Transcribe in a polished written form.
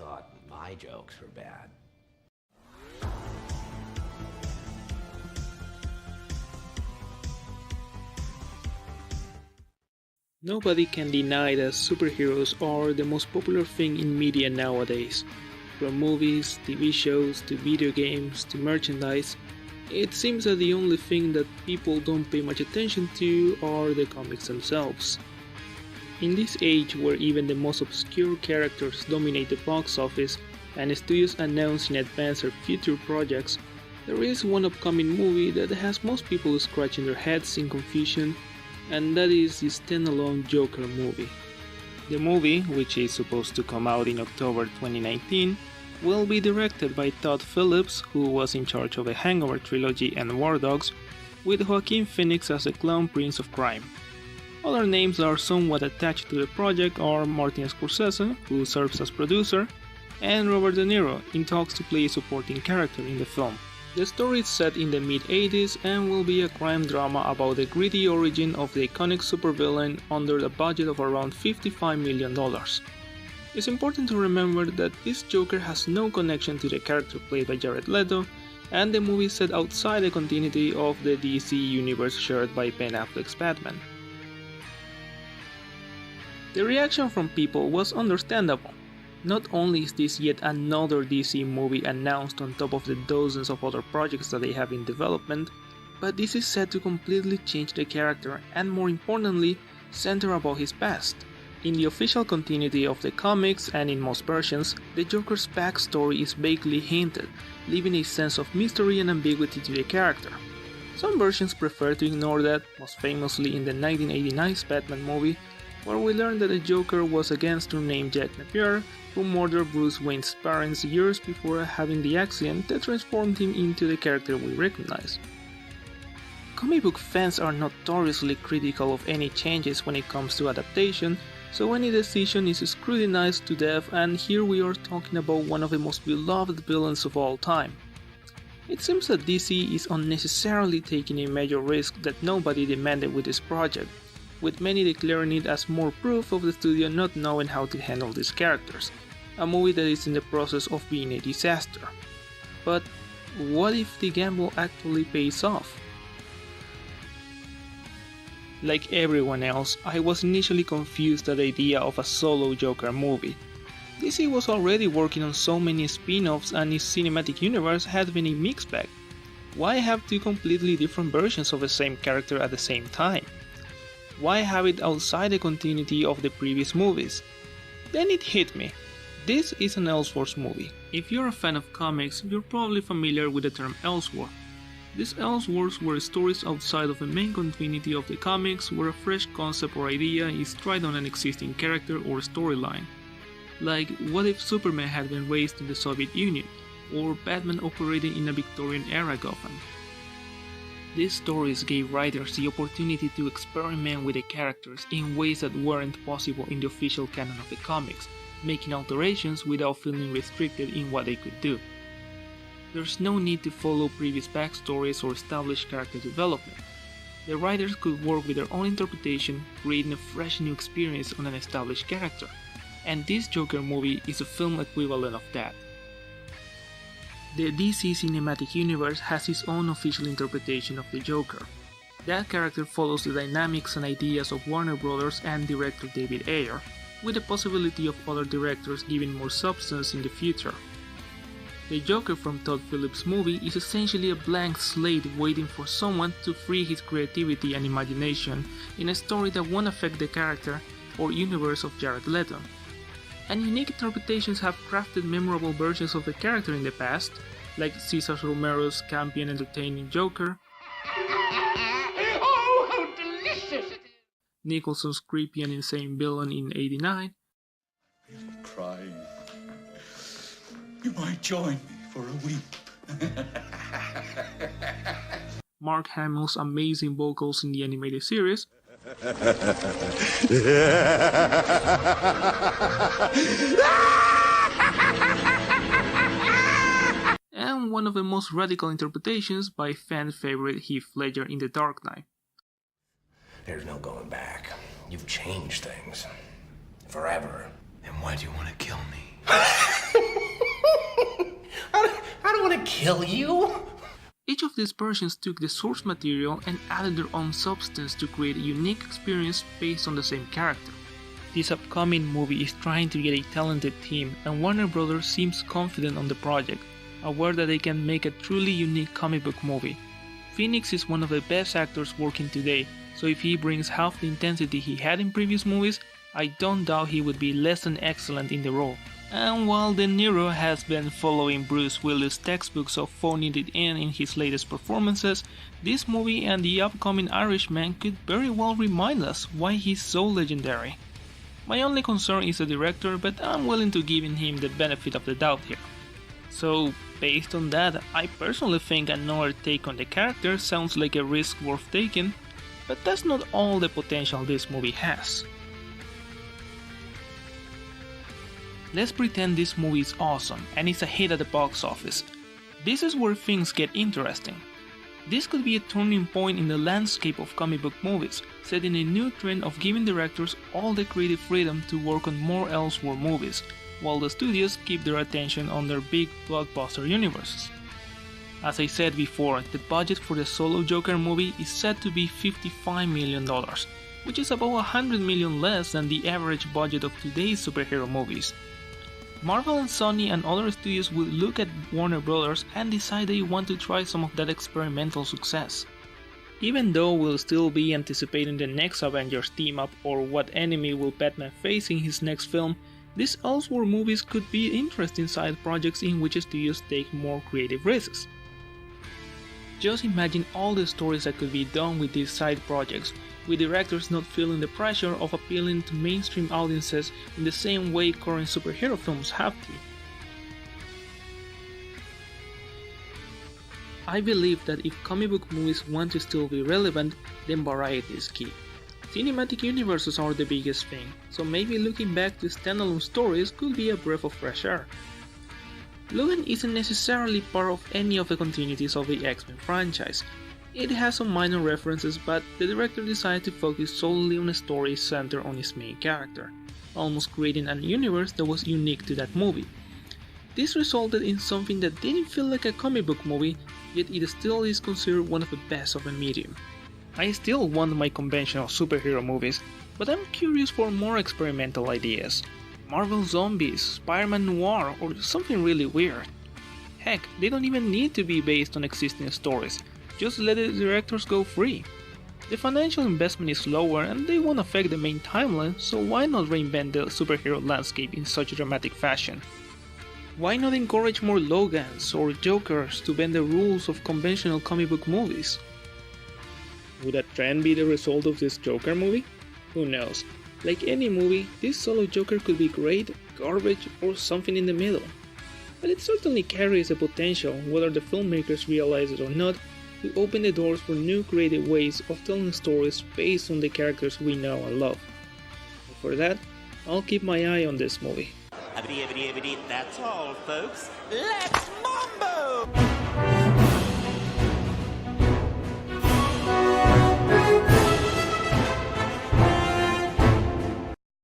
thought my jokes were bad. Nobody can deny that superheroes are the most popular thing in media nowadays. From movies, TV shows, to video games, to merchandise, it seems that the only thing that people don't pay much attention to are the comics themselves. In this age where even the most obscure characters dominate the box office and studios announce in advance their future projects, there is one upcoming movie that has most people scratching their heads in confusion, and that is the standalone Joker movie. The movie, which is supposed to come out in October 2019, will be directed by Todd Phillips, who was in charge of the Hangover trilogy and War Dogs, with Joaquin Phoenix as the clown prince of crime. Other names that are somewhat attached to the project are Martin Scorsese, who serves as producer, and Robert De Niro, in talks to play a supporting character in the film. The story is set in the mid-80s and will be a crime drama about the gritty origin of the iconic supervillain under a budget of around $55 million. It's important to remember that this Joker has no connection to the character played by Jared Leto, and the movie is set outside the continuity of the DC universe shared by Ben Affleck's Batman. The reaction from people was understandable. Not only is this yet another DC movie announced on top of the dozens of other projects that they have in development, but this is set to completely change the character and, more importantly, center about his past. In the official continuity of the comics and in most versions, the Joker's backstory is vaguely hinted, leaving a sense of mystery and ambiguity to the character. Some versions prefer to ignore that, most famously in the 1989 Batman movie, where we learn that the Joker was a gangster named Jack Napier who murdered Bruce Wayne's parents years before having the accident that transformed him into the character we recognize. Comic book fans are notoriously critical of any changes when it comes to adaptation, so any decision is scrutinized to death, and here we are talking about one of the most beloved villains of all time. It seems that DC is unnecessarily taking a major risk that nobody demanded with this project, with many declaring it as more proof of the studio not knowing how to handle these characters, a movie that is in the process of being a disaster. But what if the gamble actually pays off? Like everyone else, I was initially confused at the idea of a solo Joker movie. DC was already working on so many spin-offs and its cinematic universe had been a mixed bag. Why have two completely different versions of the same character at the same time? Why have it outside the continuity of the previous movies? Then it hit me. This is an Elseworlds movie. If you're a fan of comics, you're probably familiar with the term Elseworld. These Elseworlds were stories outside of the main continuity of the comics where a fresh concept or idea is tried on an existing character or storyline. Like, what if Superman had been raised in the Soviet Union, or Batman operating in a Victorian-era Gotham? These stories gave writers the opportunity to experiment with the characters in ways that weren't possible in the official canon of the comics, making alterations without feeling restricted in what they could do. There's no need to follow previous backstories or establish character development. The writers could work with their own interpretation, creating a fresh new experience on an established character, and this Joker movie is a film equivalent of that. The DC Cinematic Universe has its own official interpretation of the Joker. That character follows the dynamics and ideas of Warner Bros. And director David Ayer, with the possibility of other directors giving more substance in the future. The Joker from Todd Phillips' movie is essentially a blank slate waiting for someone to free his creativity and imagination in a story that won't affect the character or universe of Jared Leto. And unique interpretations have crafted memorable versions of the character in the past, like Cesar Romero's campy and entertaining Joker, Oh, how delicious it is! Nicholson's creepy and insane villain in '89, You're crying. You might join me for a weep. Mark Hamill's amazing vocals in the animated series, and one of the most radical interpretations by fan favorite Heath Ledger in The Dark Knight. There's no going back. You've changed things. Forever. Then why do you want to kill me? don't want to kill you. Each of these versions took the source material and added their own substance to create a unique experience based on the same character. This upcoming movie is trying to get a talented team, and Warner Bros. Seems confident on the project, aware that they can make a truly unique comic book movie. Phoenix is one of the best actors working today, so if he brings half the intensity he had in previous movies, I don't doubt he would be less than excellent in the role. And while De Niro has been following Bruce Willis' textbooks of phoning it in his latest performances, this movie and the upcoming Irishman could very well remind us why he's so legendary. My only concern is the director, but I'm willing to give him the benefit of the doubt here. So, based on that, I personally think another take on the character sounds like a risk worth taking, but that's not all the potential this movie has. Let's pretend this movie is awesome and it's a hit at the box office. This is where things get interesting. This could be a turning point in the landscape of comic book movies, setting a new trend of giving directors all the creative freedom to work on more Elseworld movies, while the studios keep their attention on their big blockbuster universes. As I said before, the budget for the solo Joker movie is set to be $55 million, which is about $100 million less than the average budget of today's superhero movies. Marvel and Sony and other studios will look at Warner Bros. And decide they want to try some of that experimental success. Even though we'll still be anticipating the next Avengers team-up or what enemy will Batman face in his next film, these Elseworld movies could be interesting side projects in which studios take more creative risks. Just imagine all the stories that could be done with these side projects, with directors not feeling the pressure of appealing to mainstream audiences in the same way current superhero films have to. I believe that if comic book movies want to still be relevant, then variety is key. Cinematic universes are the biggest thing, so maybe looking back to standalone stories could be a breath of fresh air. Logan isn't necessarily part of any of the continuities of the X-Men franchise. It has some minor references, but the director decided to focus solely on a story centered on his main character, almost creating an universe that was unique to that movie. This resulted in something that didn't feel like a comic book movie, yet it still is considered one of the best of the medium. I still want my conventional superhero movies, but I'm curious for more experimental ideas. Marvel Zombies, Spider-Man Noir, or something really weird. Heck, they don't even need to be based on existing stories, just let the directors go free. The financial investment is lower and they won't affect the main timeline, so why not reinvent the superhero landscape in such a dramatic fashion? Why not encourage more Logans or Jokers to bend the rules of conventional comic book movies? Would a trend be the result of this Joker movie? Who knows? Like any movie, this solo Joker could be great, garbage, or something in the middle. But it certainly carries the potential, whether the filmmakers realize it or not, to open the doors for new creative ways of telling stories based on the characters we know and love. And for that, I'll keep my eye on this movie. That's all, folks. Let's mambo!